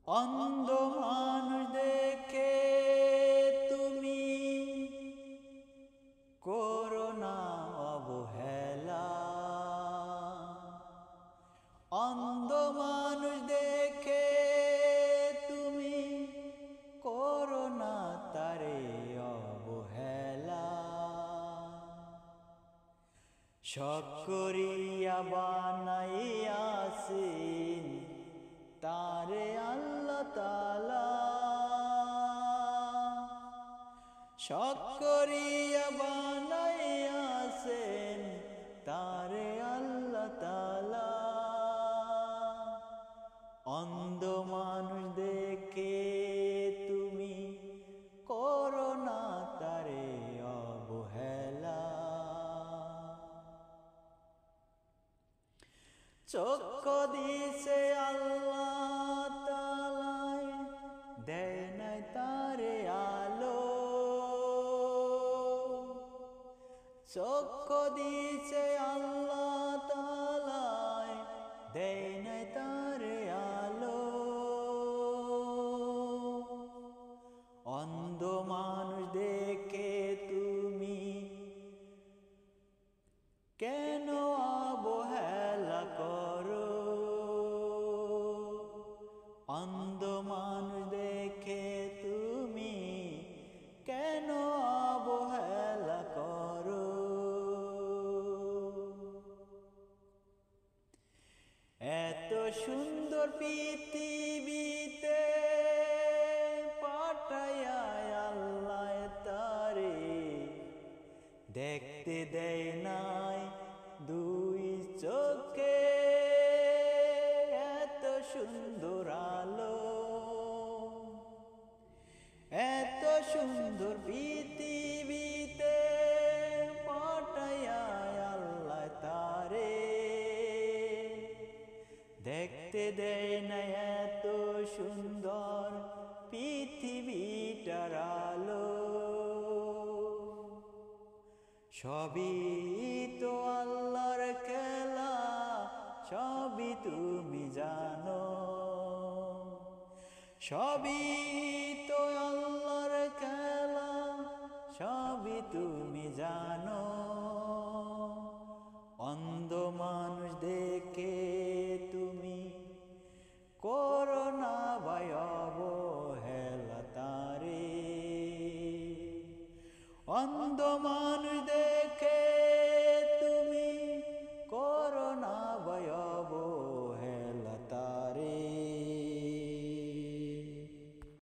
অন্ধ মানুষ দেখে তুমি করো না অবহেলা। অন্ধ মানুষ দেখে তুমি করো না তারে অবহেলা। শখ করিয়া বানাইয়াছেন তারে আল্লাহ তাআলা। শখ করিয়া বানাইয়াছেন তারে আল্লাহ তাআলা। অন্ধ মানুষ দেখে তুমি করো না তারে অবহেলা। চক্ষু দিছে আল্লাহ তাআলাই দেয় নাই তারে আলো। চক্ষু দিছে আল্লাহ তাআলাই দেয় নাই তারে আলো। অন্ধ মানুষ দেখে তুমি কেন অবহেলা করো। অন্ধ মানুষ দেখে তুমি কেন অবহেলা করো। এত সুন্দর পৃথিবীতে পাঠাইয়া আল্লাহ তারে দেখতে দেয় নাই দুই চোখে। এত সুন্দর আলো, এত সুন্দর পৃথিবীতে পাঠাইয়া আল্লাহ তারে দেখতে দেয় না এত সুন্দর পৃথিবীটার আলো। সবই তো আল্লাহর খেলা, সবই তুমি জানো। সবই তো আল্লাহর খেলা, সবই তুমি জানো। অন্ধ মানুষ দেখে তুমি করো না ভাই অবহেলা তারে। অন্ধ মানুষ